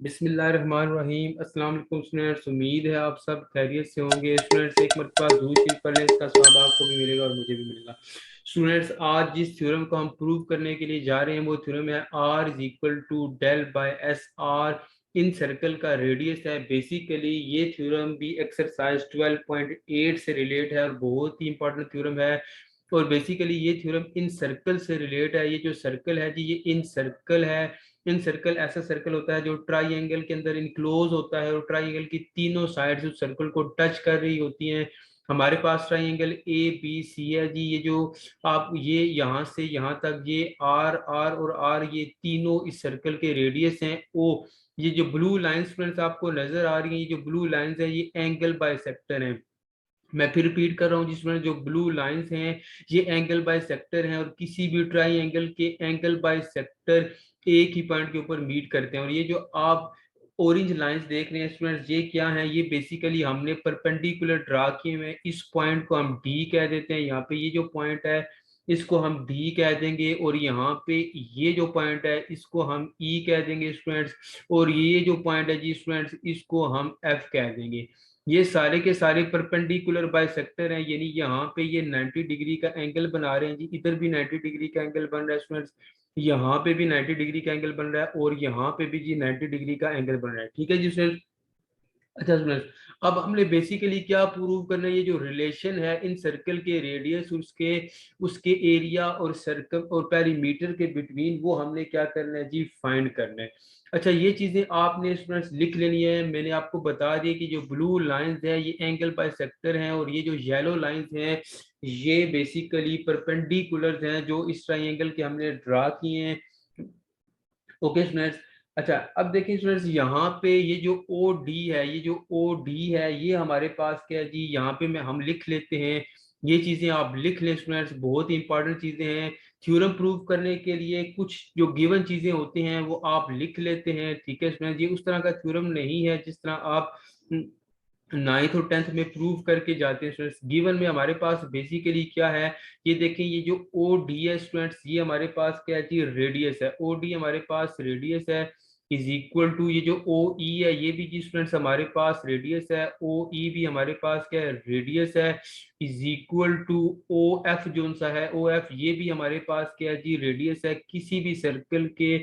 बिस्मिल्लाहिर्रहमानिर्रहीम। अस्सलाम वालेकुम स्टूडेंट्स, उम्मीद है आप सब खैरियत से होंगे। स्टूडेंट्स एक मरतबा ज़रूर शरीफ पढ़ लें, इसका स्वाब आपको भी मिलेगा और मुझे भी मिलेगा। स्टूडेंट्स आज जिस थ्योरम को हम प्रूव करने के लिए जा रहे हैं वो थ्योरम है r is equal to del by s r incircle का रेडियस है। बेसिकली ये थ्योरम भी एक्सरसाइज 12.8 से रिलेट है और बहुत ही इंपॉर्टेंट थ्योरम है। और बेसिकली ये थ्योरम इन सर्कल से रिलेट है। ये जो सर्कल है जी, ये इन सर्कल है। इन सर्कल ऐसा सर्कल होता है जो ट्राइंगल के अंदर इनक्लोज होता है और ट्राइंगल की तीनों साइड्स उस सर्कल को टच कर रही होती हैं। हमारे पास ट्राइंगल ए बी सी है जी। ये जो आप ये यहाँ से यहाँ तक ये आर आर और आर ये तीनों इस सर्कल के रेडियस हैं ओ। ये जो ब्लू लाइंस फ्रेंड्स आपको नजर आ रही है, ये जो ब्लू लाइंस है ये एंगल बाइसेक्टर है। मैं फिर रिपीट कर रहा हूँ, जिसमें जो ब्लू लाइंस हैं ये एंगल बाय सेक्टर हैं और किसी भी ट्राई एंगल के एंगल बाय सेक्टर एक ही पॉइंट के ऊपर मीट करते हैं। और ये जो आप ऑरेंज लाइंस देख रहे हैं स्टूडेंट्स, ये क्या है? ये बेसिकली हमने परपेंडिकुलर ड्रा किए हुए हैं। इस पॉइंट को हम डी कह देते हैं। यहाँ पे ये जो पॉइंट है इसको हम डी कह देंगे और यहाँ पे ये जो पॉइंट है इसको हम ई कह देंगे स्टूडेंट्स। और ये जो पॉइंट है जी स्टूडेंट्स इसको हम एफ कह देंगे। ये सारे के सारे परपेंडिकुलर बाइसेक्टर हैं, यानी यहाँ पे ये 90 डिग्री का एंगल बना रहे हैं जी। इधर भी 90 डिग्री का एंगल बन रहा है स्टूडेंट्स, यहाँ पे भी 90 डिग्री का एंगल बन रहा है और यहाँ पे भी जी 90 डिग्री का एंगल बन रहा है। ठीक है जी स्टूडेंट्स। अच्छा स्टूडेंट्स, अब हमने बेसिकली क्या प्रूव करना है? ये जो रिलेशन है इन सर्कल के रेडियस उसके उसके एरिया और सर्कल और पेरीमीटर के बिटवीन, वो हमने क्या करना है जी? फाइंड करना है। अच्छा, ये चीजें आपने स्टूडेंट्स लिख लेनी है। मैंने आपको बता दिया कि जो ब्लू लाइंस है ये एंगल बाय सेक्टर हैं और ये जो येलो लाइंस हैं ये बेसिकली परपेंडिकुलर हैं जो इस ट्राइंगल के हमने ड्रा किए हैं। Okay students. अच्छा, अब देखिए स्टूडेंट्स, यहाँ पे ये जो ओ डी है, ये जो ओ डी है ये हमारे पास क्या है जी? यहाँ पे मैं हम लिख लेते हैं। ये चीजें आप लिख लें स्टूडेंट्स, बहुत ही इंपॉर्टेंट चीजें हैं। थ्योरम प्रूव करने के लिए कुछ जो गिवन चीजें होती हैं वो आप लिख लेते हैं। ठीक है स्टूडेंट्स, ये उस तरह का थ्योरम नहीं है जिस तरह आप नाइन्थ और टेंथ में प्रूव करके जाते हैं स्टूडेंट्स। गिवन में हमारे पास बेसिकली क्या है? ये देखें, ये जो ओ डी है स्टूडेंट्स ये हमारे पास क्या है? रेडियस है। ओ डी हमारे पास रेडियस है इज इक्वल टू ये जो ओ ई है ये भी जी स्टूडेंट्स हमारे पास रेडियस है। ओ ई भी हमारे पास क्या है? रेडियस है is equal to O F जो सा है ओ एफ ये भी हमारे पास क्या है जी? रेडियस है। किसी भी सर्कल के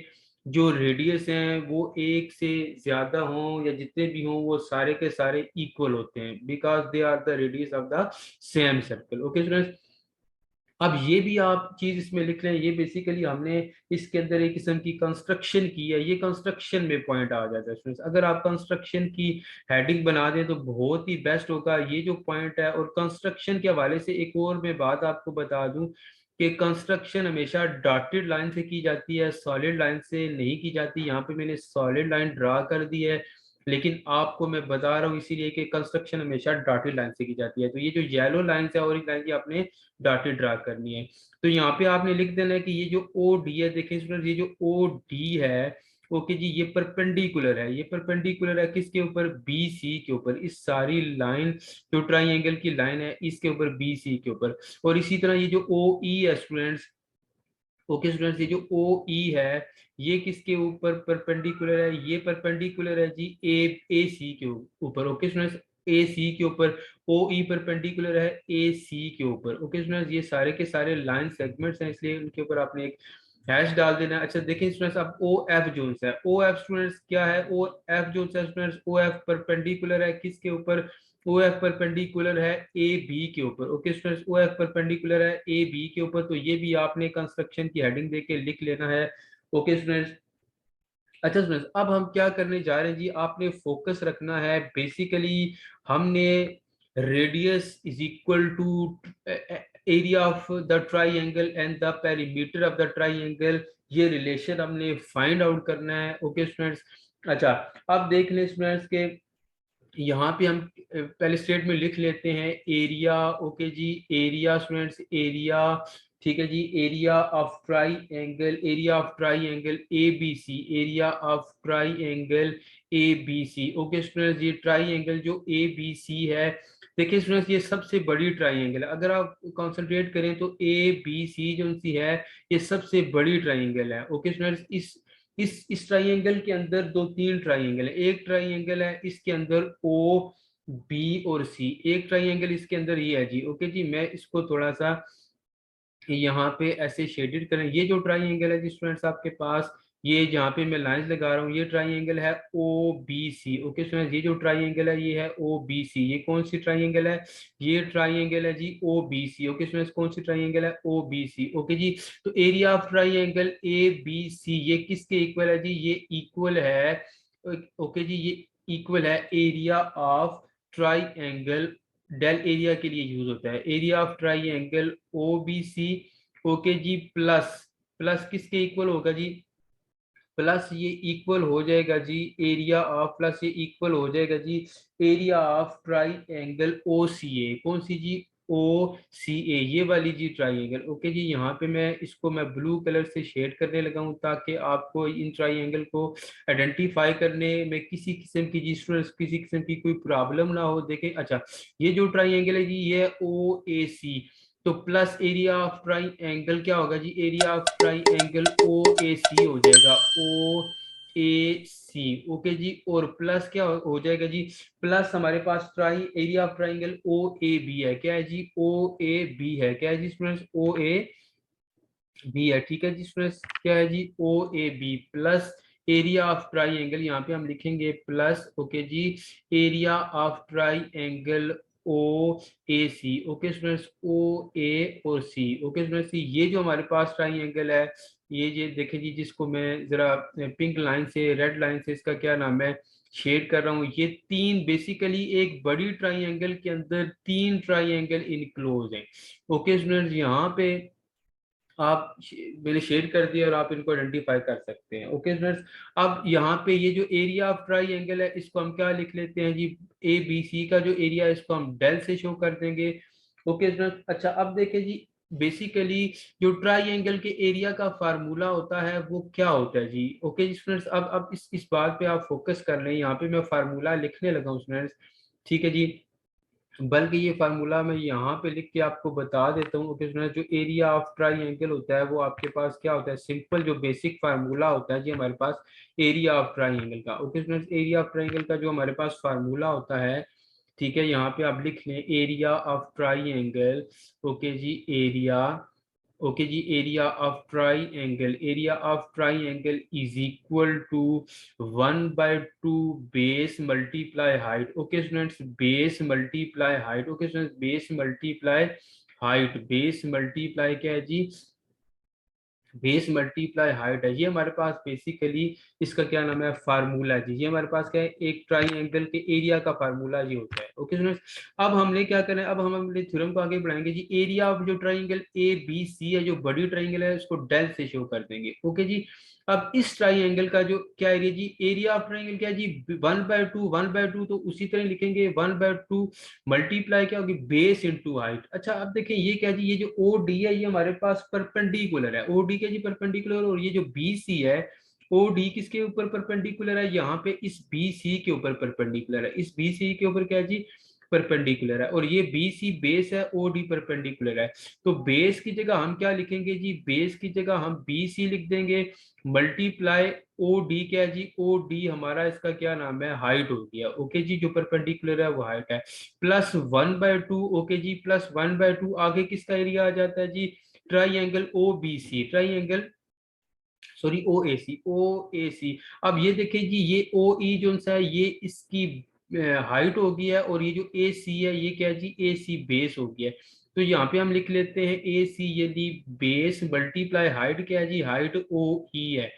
जो रेडियस हैं वो एक से ज्यादा हों या जितने भी हों वो सारे के सारे इक्वल होते हैं because they are the radius of the same circle. Okay students, अब ये भी आप चीज इसमें लिख लें। ये बेसिकली हमने इसके अंदर एक किस्म की कंस्ट्रक्शन की है। ये कंस्ट्रक्शन में पॉइंट आ जाता है स्टूडेंट्स। अगर आप कंस्ट्रक्शन की हेडिंग बना दें तो बहुत ही बेस्ट होगा ये जो पॉइंट है। और कंस्ट्रक्शन के हवाले से एक और मैं बात आपको बता दूं कि कंस्ट्रक्शन हमेशा डॉटेड लाइन से की जाती है, सॉलिड लाइन से नहीं की जाती। यहाँ पे मैंने सॉलिड लाइन ड्रा कर दी है, लेकिन आपको मैं बता रहा हूँ इसीलिए कि कंस्ट्रक्शन हमेशा डॉटेड लाइन से की जाती है। तो ये जो येलो लाइन है और एक लाइन की आपने डॉटेड ड्रा करनी है। तो यहाँ पे आपने लिख देना है कि ये जो ओ डी है, देखें स्टूडेंट, ये जो ओ डी है ओके जी ये परपेंडिकुलर है। ये परपेंडिकुलर है किसके ऊपर? बी सी के ऊपर। इस सारी लाइन जो ट्राइंगल की लाइन है इसके ऊपर, बी सी के ऊपर। और इसी तरह ये जो ओ ई है स्टूडेंट्स, ओके स्टूडेंट्स, ये जो ओ ई है ये किसके ऊपर परपेंडिकुलर है? ये परपेंडिकुलर है जी ए सी के ऊपर। ओके स्टूडेंट्स, ए सी के ऊपर। ओ ई परपेंडिकुलर है ए सी के ऊपर। ओके स्टूडेंट्स, ये सारे के सारे लाइन सेगमेंट्स हैं इसलिए उनके ऊपर आपने एक हैश डाल देना है। अच्छा देखिए स्टूडेंट्स, अब ओ एफ जोन्स है। ओ एफ स्टूडेंट्स क्या है? ओ एफ जोन्स है स्टूडेंट्स, ओ एफ परपेंडिकुलर है किसके ऊपर? ओ एफ परपेंडिकुलर है ए बी के ऊपर। Okay students, O F perpendicular है ए बी के ऊपर। तो ये भी आपने कंस्ट्रक्शन की हेडिंग देके लिख लेना है। Okay students. अच्छा स्टूडेंट्स, अब हम क्या करने जा रहे हैं जी? आपने फोकस रखना है बेसिकली। हमने radius is equal to area of the triangle and the perimeter of the triangle, ये रिलेशन हमने फाइंड आउट करना है। Okay students. अच्छा, अब देख लें स्टूडेंट्स के यहाँ पे हम पहले स्टेट में लिख लेते हैं एरिया। ओके जी, एरिया स्टूडेंट्स, एरिया। ठीक है जी, area of triangle, area of triangle A B C, area of triangle A B C. Okay students, ये ट्राई एंगल जो ए बी सी है, देखिए स्टूडेंट्स ये सबसे बड़ी ट्राइंगल है। अगर आप कंसंट्रेट करें तो ए बी सी जो सी है ये सबसे बड़ी ट्राइंगल है। ओके स्टूडेंट्स, इस इस ट्राइंगल के अंदर दो तीन ट्राइंगल है, एक ट्राइंगल है इसके अंदर ओ बी और सी, एक ट्राइंगल इसके अंदर ये है जी। ओके जी, मैं इसको थोड़ा सा यहाँ पे ऐसे शेडेड करें। ये जो ट्राइंगल है जी स्टूडेंट्स आपके पास, ये जहाँ पे मैं लाइंस लगा रहा हूँ, ये ट्राइंगल है O B C. Okay students, ये जो ट्राइंगल है ये है ओ बी सी। ये कौन सी ट्राइंगल है? ये ट्राइंगल है जी O B C. Okay students, कौन सी ट्राइंगल है? O B C. ओके जी, तो area of triangle A B C ये किसके इक्वल है जी? ये इक्वल है, ओके जी, ये इक्वल है area of triangle. Del area के लिए यूज होता है, area of triangle O B C. Okay जी, प्लस प्लस किसके इक्वल होगा जी? प्लस ये इक्वल हो जाएगा जी एरिया ऑफ, प्लस ये इक्वल हो जाएगा जी area of triangle O C A. कौन सी जी? ओ सी ए, ये वाली जी ट्राइंगल। ओके जी, यहाँ पे मैं इसको मैं ब्लू कलर से शेड करने लगा हूँ ताकि आपको इन ट्राइंगल को आइडेंटिफाई करने में किसी किस्म की जी स्टूडेंट्स किसी किस्म की कोई प्रॉब्लम ना हो। देखें, अच्छा, ये जो ट्राइंगल है जी ये ओ ए सी, तो plus area of triangle क्या होगा जी? Area of triangle O A C हो जाएगा, ओ ए सी। ओके जी, और प्लस क्या हो जाएगा जी? प्लस हमारे पास tri area of triangle O A B है, क्या है जी? ओ ए बी है, क्या है जी स्टूडेंट्स? ओ ए बी है। ठीक है जी स्टूडेंट्स, क्या है जी? O A B plus area of triangle, यहाँ पे हम लिखेंगे प्लस, ओके जी, area of triangle O A C. Okay students, O A और सी। ओके स्टूडेंट्स, ये जो हमारे पास ट्राई एंगल है, ये देखें जी, जिसको मैं जरा पिंक लाइन से रेड लाइन से इसका क्या नाम है शेड कर रहा हूँ, ये तीन बेसिकली एक बड़ी ट्राई के अंदर तीन ट्राई इनक्लोज हैं। ओके स्टूडेंट्स, यहाँ पे आप मैंने शेड कर दिया और आप इनको आइडेंटिफाई कर सकते हैं। ओके स्टूडेंट्स, अब यहाँ पे ये जो एरिया ऑफ ट्राइंगल है इसको हम क्या लिख लेते हैं जी? ए बी सी का जो एरिया है इसको हम डेल से शो कर देंगे। ओके स्टूडेंट्स, अच्छा अब देखें जी, बेसिकली जो ट्राइंगल के एरिया का फार्मूला होता है वो क्या होता है जी? ओके स्टूडेंट्स, अब इस बात पे आप फोकस कर लें, यहाँ पे मैं फार्मूला लिखने लगा हूँ स्टूडेंट्स। ठीक है जी, बल्कि ये फार्मूला मैं यहाँ पे लिख के आपको बता देता हूँ कि जो एरिया ऑफ ट्राइंगल होता है वो आपके पास क्या होता है? सिंपल जो बेसिक फार्मूला होता है जी हमारे पास एरिया ऑफ ट्राइंगल का। Okay students, area of triangle का जो हमारे पास फार्मूला होता है, ठीक है, यहाँ पे आप लिख लें एरिया ऑफ ट्राइंगल। ओके जी, एरिया, ओके जी, area of triangle is equal to 1/2 base multiply height. Okay students, base multiply height. Okay students, base multiply height, base multiply क्या है जी? बेस मल्टीप्लाई हाइट है। ये हमारे पास basically इसका क्या नाम है? फार्मूला जी। ये हमारे पास क्या है? एक ट्राइंगल के एरिया का फार्मूला ये होता है। ओके स्टूडेंट्स, अब हमने क्या करना है? अब हम अपने थ्योरम को आगे बढ़ाएंगे जी। एरिया ऑफ जो ट्राइंगल ए बी सी है, जो बड़ी ट्राइंगल है, उसको डेल से शो कर देंगे। ओके जी, अब इस ट्राइंगल का जो क्या एरिया जी? एरिया ऑफ ट्राइंगल क्या है जी? 1/2, 1/2, तो उसी तरह लिखेंगे 1/2 मल्टीप्लाई क्या होगी? Base into height. अच्छा अब देखें ये क्या जी? ये जो ओ डी है ये हमारे पास परपेंडिकुलर है, ओ डी क्या जी? परपेंडिकुलर। और ये जो बी सी है, ओ डी किसके ऊपर परपेंडिकुलर है? यहाँ पे इस बी सी के ऊपर परपेंडिकुलर है, इस बी सी के ऊपर क्या है जी? परपेंडिकुलर है। और ये बी सी बेस है, ओ डी परपेंडिकुलर है। तो बेस की जगह हम क्या लिखेंगे जी? बेस की जगह हम बी सी लिख देंगे, मल्टीप्लाई ओ डी क्या है जी? ओ डी हमारा इसका क्या नाम है? हाइट हो गया। ओके जी, जो परपेंडिकुलर है वो हाइट है, प्लस 1/2। ओके जी, प्लस 1/2 आगे किसका एरिया आ जाता है जी? Triangle O B C, triangle sorry O A C, O A C. अब ये देखिए जी, ये ओ ई जो सा है ये इसकी हाइट हो गई है, और ये जो ए सी है ये क्या है जी? ए सी बेस हो गया है। तो यहाँ पे हम लिख लेते हैं ए सी यदि बेस मल्टीप्लाई हाइट क्या है जी? हाइट ओ ई है।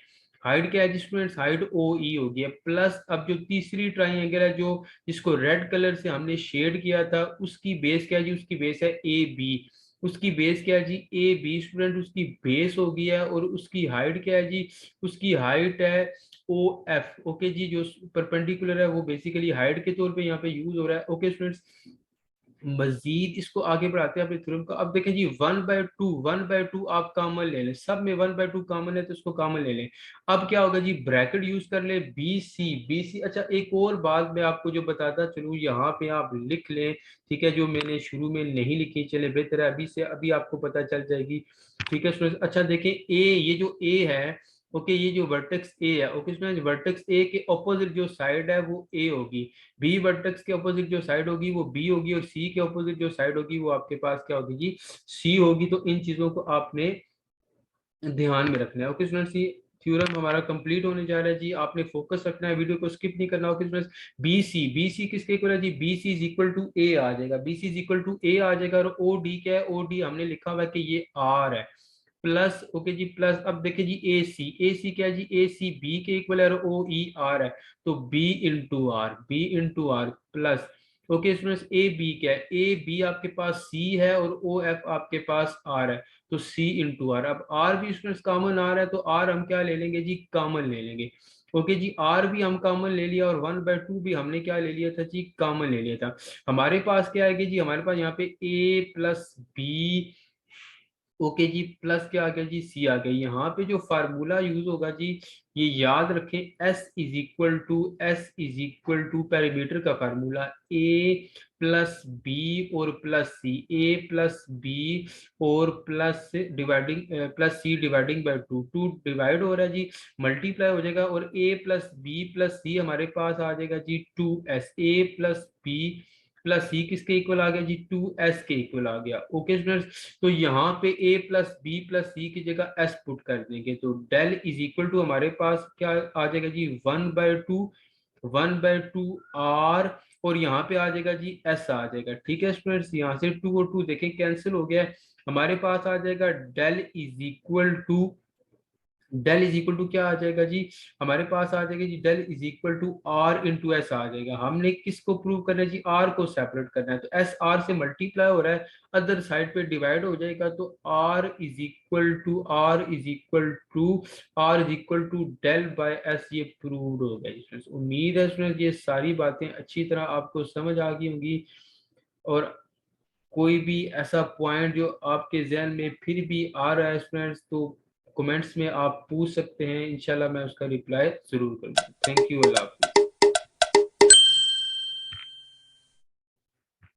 हाइट क्या है जी स्टूडेंट्स? हाइट ओ ई हो गया, प्लस अब जो तीसरी ट्राइंगल है जो जिसको रेड कलर से हमने शेड किया था, उसकी बेस क्या है जी? उसकी बेस है ए बी। उसकी बेस क्या है जी? ए बी स्टूडेंट, उसकी बेस हो गई है। और उसकी हाइट क्या है जी? उसकी हाइट है ओ एफ। ओके जी, जो परपेंडिकुलर है वो बेसिकली हाइट के तौर पे यहाँ पे यूज हो रहा है। ओके स्टूडेंट्स, मजीद इसको आगे बढ़ाते हैं अपने थ्योरम को। अब देखें जी, 1/2 आप कॉमन ले लें, सब में 1/2 कॉमन है तो इसको कॉमन ले लें। अब क्या होगा जी? ब्रैकेट यूज कर ले, बी सी, बी सी। अच्छा एक और बात मैं आपको जो बताता चलूँ, यहाँ पे आप लिख लें, ठीक है, जो मैंने शुरू में नहीं लिखी, चले बेहतर है अभी से अभी आपको पता चल जाएगी। ठीक है स्टूडेंट्स, अच्छा देखें ए, ये जो ए है, ओके ये जो वर्टेक्स ए है, ओके स्टूडेंट्स वर्टेक्स ए के ऑपोजिट जो साइड है वो ए होगी, बी वर्टेक्स के ऑपोजिट जो साइड होगी वो बी होगी, और सी के ऑपोजिट जो साइड होगी वो आपके पास क्या होगी जी, सी होगी। तो इन चीजों को आपने ध्यान में रखना है। ओके स्टूडेंट्स ये थ्योरम हमारा कंप्लीट होने जा रहा है जी, आपने फोकस रखना है, वीडियो को स्किप नहीं करना। ओके स्टूडेंट्स बी सी किसके इक्वल है जी, B C is equal to A आ जाएगा, B C is equal to A आ जाएगा। और ओ डी क्या है, ओ डी हमने लिखा हुआ है कि ये आर है प्लस, ओके जी प्लस। अब देखिए जी ए सी क्या है जी, ए सी बी के इक्वल है और ओ ई आर है, तो B into R plus, okay students A B क्या है, ए बी आपके पास सी है और ओ एफ आपके पास आर है, तो सी इंटू आर। अब आर भी स्टूडेंट्स कॉमन आ रहा है, तो आर हम क्या ले लेंगे जी, कॉमन ले लेंगे। ओके जी आर भी हम कॉमन ले लिया, और 1/2 भी हमने क्या ले लिया था जी, कॉमन ले लिया था। हमारे पास क्या आएगी जी, हमारे पास यहाँ पे ए प्लस बी, ओके जी प्लस क्या आ गया जी, सी आ गया। यहाँ पे जो फार्मूला यूज होगा जी, ये याद रखें, S is equal to parameter का फार्मूला ए प्लस बी और plus C, A plus B और plus dividing plus C dividing by two, two divide हो रहा है जी, मल्टीप्लाई हो जाएगा, और A plus B plus C हमारे पास आ जाएगा जी 2s, A plus B plus C किसके इक्वल आ गया जी, 2s के इक्वल आ गया। ओके स्टूडेंट्स तो यहाँ पे a प्लस बी प्लस सी की जगह s पुट कर देंगे, तो डेल इज इक्वल टू हमारे पास क्या आ जाएगा जी, 1/2 आर, और यहाँ पे आ जाएगा जी s आ जाएगा। ठीक है स्टूडेंट्स यहाँ से 2 और 2 देखें कैंसिल हो गया है, हमारे पास आ जाएगा डेल इज इक्वल टू क्या आ जाएगा जी, हमारे पास आ जाएगा जी del is equal to R into S आ जाएगा। हमने किसको प्रूव करना है जी, आर को सेपरेट करना है, तो एस आर से मल्टीप्लाई हो रहा है, अदर साइड पे डिवाइड हो जाएगा, तो R is equal to del by S, ये प्रूव्ड हो गया स्टूडेंट्स। उम्मीद है स्टूडेंट्स ये सारी बातें अच्छी तरह आपको समझ आ गई होंगी, और कोई भी ऐसा पॉइंट जो आपके जहन में फिर भी आ रहा है स्टूडेंट्स, तो कमेंट्स में आप पूछ सकते हैं, इंशाल्लाह मैं उसका रिप्लाई जरूर करूंगा। थैंक यू, अल्लाह हाफिज़।